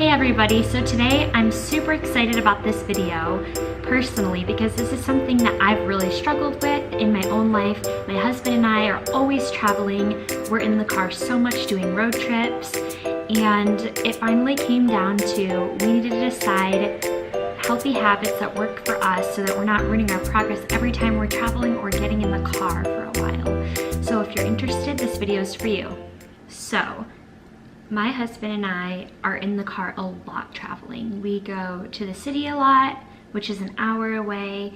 Hey everybody, so today I'm super excited about this video personally because this is something that I've really struggled with in my own life. My husband and I are always traveling. We're in the car so much doing road trips, and it finally came down to we needed to decide healthy habits that work for us so that we're not ruining our progress every time we're traveling or getting in the car for a while. So if you're interested, this video is for you. So my husband and I are in the car a lot traveling. We go to the city a lot, which is an hour away,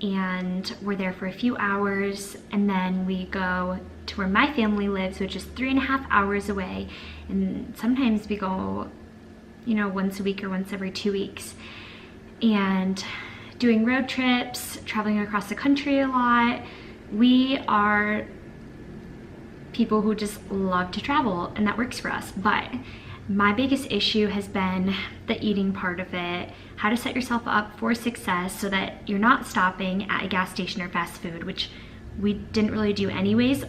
and we're there for a few hours, and then we go to where my family lives, which is 3.5 hours away, and sometimes we go, you know, once a week or once every 2 weeks. And doing road trips, traveling across the country a lot. We are people who just love to travel, and that works for us. But my biggest issue has been the eating part of it, how to set yourself up for success so that you're not stopping at a gas station or fast food, which we didn't really do anyways.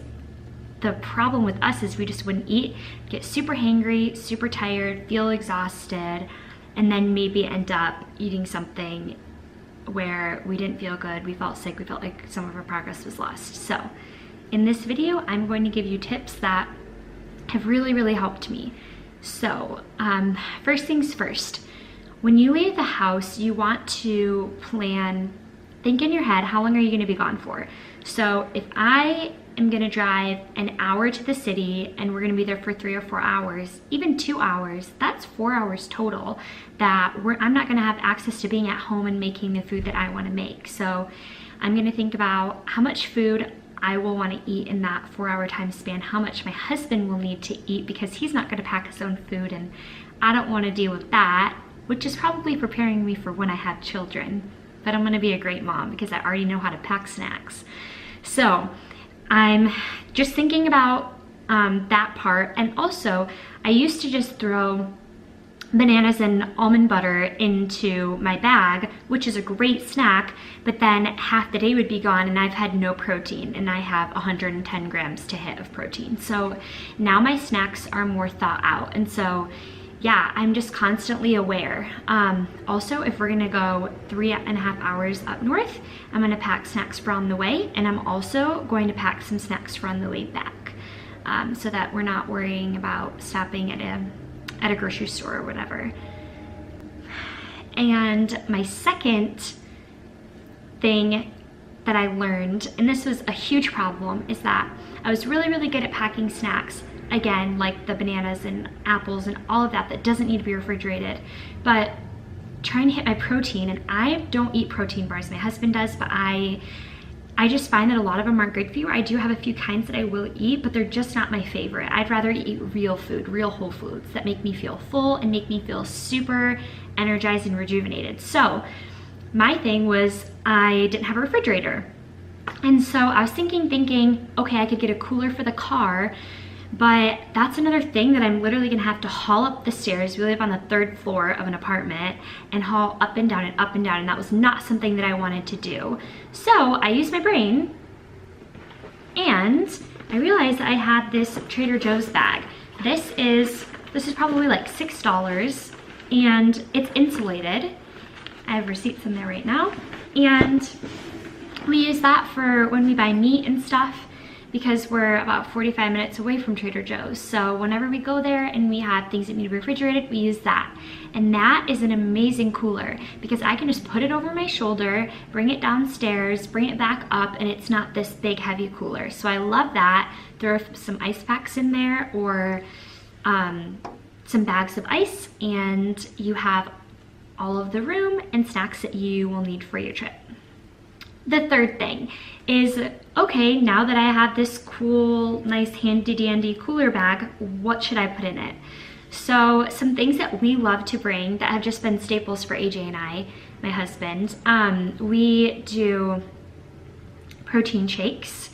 The problem with us is we just wouldn't eat, get super hangry, super tired, feel exhausted, and then maybe end up eating something where we didn't feel good, we felt sick, we felt like some of our progress was lost. So in this video, I'm going to give you tips that have really helped me. So first things first, when you leave the house, you want to plan, think in your head, how long are you gonna be gone for? So if I am gonna drive an hour to the city and we're gonna be there for 3 or 4 hours, even 2 hours, that's 4 hours total that I'm not gonna have access to being at home and making the food that I wanna make. So I'm gonna think about how much food I will want to eat in that 4-hour time span, how much my husband will need to eat because he's not going to pack his own food, and I don't want to deal with that, which is probably preparing me for when I have children. But I'm going to be a great mom because I already know how to pack snacks. So I'm just thinking about that part. And also, I used to just throw bananas and almond butter into my bag, which is a great snack, but then half the day would be gone and I've had no protein, and I have 110 grams to hit of protein. So now my snacks are more thought out, and so yeah, I'm just constantly aware. Also, if we're gonna go 3.5 hours up north, I'm gonna pack snacks for on the way, and I'm also going to pack some snacks for on the way back, so that we're not worrying about stopping at a grocery store or whatever. And my second thing that I learned, and this was a huge problem, is that I was really good at packing snacks, again, like the bananas and apples and all of that doesn't need to be refrigerated, but trying to hit my protein, and I don't eat protein bars, my husband does, but I just find that a lot of them aren't good for you. I do have a few kinds that I will eat, but they're just not my favorite. I'd rather eat real food, real whole foods that make me feel full and make me feel super energized and rejuvenated. So my thing was I didn't have a refrigerator. And so I was thinking, okay, I could get a cooler for the car, but that's another thing that I'm literally gonna have to haul up the stairs. We live on the 3rd floor of an apartment, and haul up and down and up and down, and that was not something that I wanted to do. So I used my brain, and I realized I had this Trader Joe's bag. This is probably like $6, and it's insulated. I have receipts in there right now, and we use that for when we buy meat and stuff, because we're about 45 minutes away from Trader Joe's. So whenever we go there and we have things that need to be refrigerated, we use that. And that is an amazing cooler because I can just put it over my shoulder, bring it downstairs, bring it back up, and it's not this big heavy cooler. So I love that. Throw some ice packs in there or some bags of ice, and you have all of the room and snacks that you will need for your trip. The third thing is, okay, now that I have this cool, nice, handy dandy cooler bag, what should I put in it? So some things that we love to bring that have just been staples for AJ and I, my husband, we do protein shakes.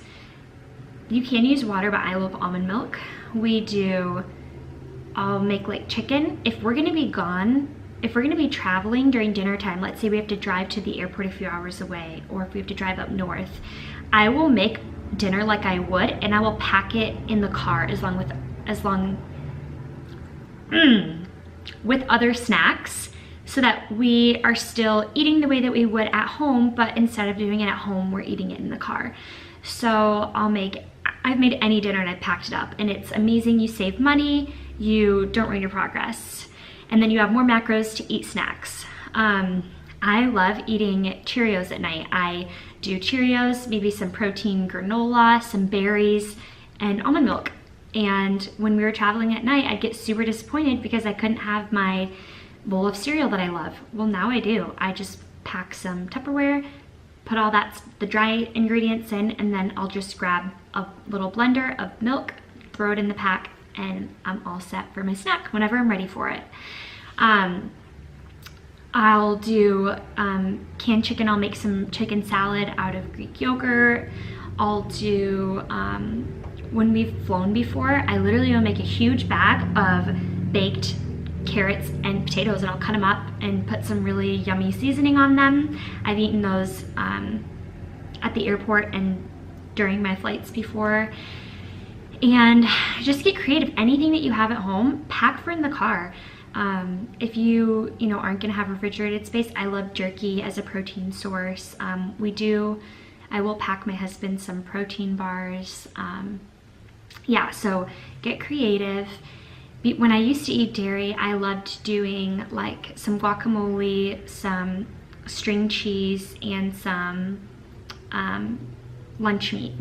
You can use water, but I love almond milk. I'll make like chicken. If we're gonna be gone, if we're gonna be traveling during dinner time, let's say we have to drive to the airport a few hours away, or if we have to drive up north, I will make dinner like I would, and I will pack it in the car with other snacks so that we are still eating the way that we would at home, but instead of doing it at home, we're eating it in the car. So I've made any dinner and I've packed it up, and it's amazing. You save money, you don't ruin your progress, and then you have more macros to eat snacks. I love eating Cheerios at night. I do Cheerios, maybe some protein granola, some berries, and almond milk. And when we were traveling at night, I'd get super disappointed because I couldn't have my bowl of cereal that I love. Well, now I do. I just pack some Tupperware, put all the dry ingredients in, and then I'll just grab a little blender of milk, throw it in the pack, and I'm all set for my snack whenever I'm ready for it. I'll do canned chicken. I'll make some chicken salad out of Greek yogurt. I'll do, when we've flown before, I literally will make a huge bag of baked carrots and potatoes, and I'll cut them up and put some really yummy seasoning on them. I've eaten those at the airport and during my flights before. And just get creative. Anything that you have at home, pack for in the car. If you aren't gonna have refrigerated space, I love jerky as a protein source. I will pack my husband some protein bars. Yeah, so get creative. When I used to eat dairy, I loved doing like some guacamole, some string cheese, and some lunch meat.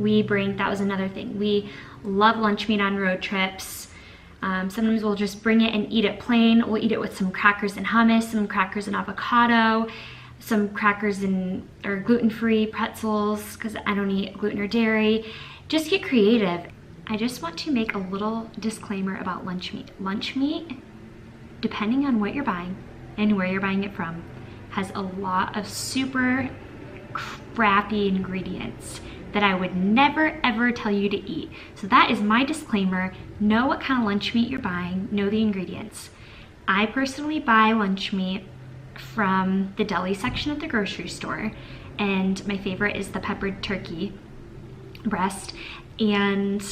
That was another thing. We love lunch meat on road trips. Sometimes we'll just bring it and eat it plain. We'll eat it with some crackers and hummus, some crackers and avocado, some crackers or gluten-free pretzels, because I don't eat gluten or dairy. Just get creative. I just want to make a little disclaimer about lunch meat. Lunch meat, depending on what you're buying and where you're buying it from, has a lot of super crappy ingredients that I would never ever tell you to eat. So that is my disclaimer. Know what kind of lunch meat you're buying, know the ingredients. I personally buy lunch meat from the deli section at the grocery store, and my favorite is the peppered turkey breast, and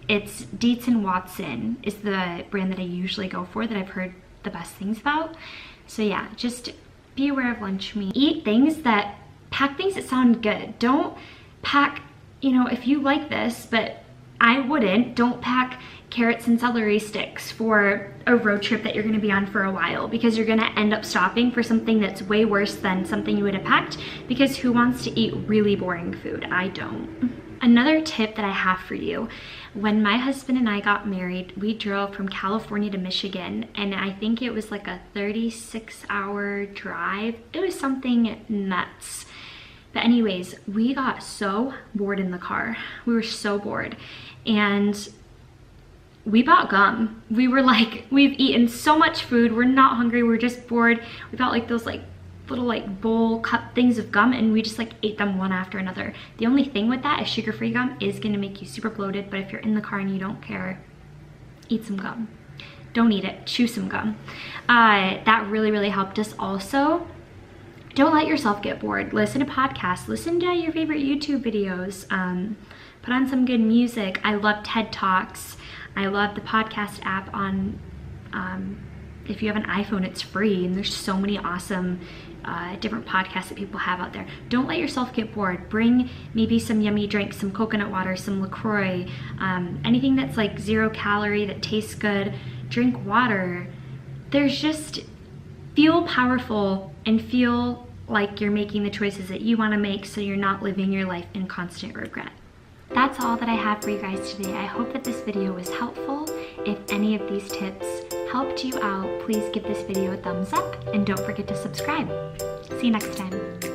it's Dietz & Watson is the brand that I usually go for, that I've heard the best things about. So yeah, just be aware of lunch meat. Pack things that sound good. Don't pack, if you like this, but I wouldn't, don't pack carrots and celery sticks for a road trip that you're gonna be on for a while, because you're gonna end up stopping for something that's way worse than something you would have packed, because who wants to eat really boring food? I don't. Another tip that I have for you, when my husband and I got married, we drove from California to Michigan, and I think it was like a 36-hour drive. It was something nuts. But anyways, we got so bored in the car. We were so bored. And we bought gum. We were like, we've eaten so much food. We're not hungry. We're just bored. We got like those little bowl cup things of gum, and we just ate them one after another. The only thing with that is sugar-free gum is gonna make you super bloated, but if you're in the car and you don't care, eat some gum. Don't eat it, chew some gum. That really, really helped us also. Don't let yourself get bored. Listen to podcasts, listen to your favorite YouTube videos, put on some good music. I love TED Talks. I love the podcast app on, if you have an iPhone, it's free, and there's so many awesome different podcasts that people have out there. Don't let yourself get bored. Bring maybe some yummy drinks, some coconut water, some LaCroix, anything that's like 0 calorie, that tastes good. Drink water. Feel powerful and feel like you're making the choices that you want to make, so you're not living your life in constant regret. That's all that I have for you guys today. I hope that this video was helpful. If any of these tips helped you out, please give this video a thumbs up and don't forget to subscribe. See you next time.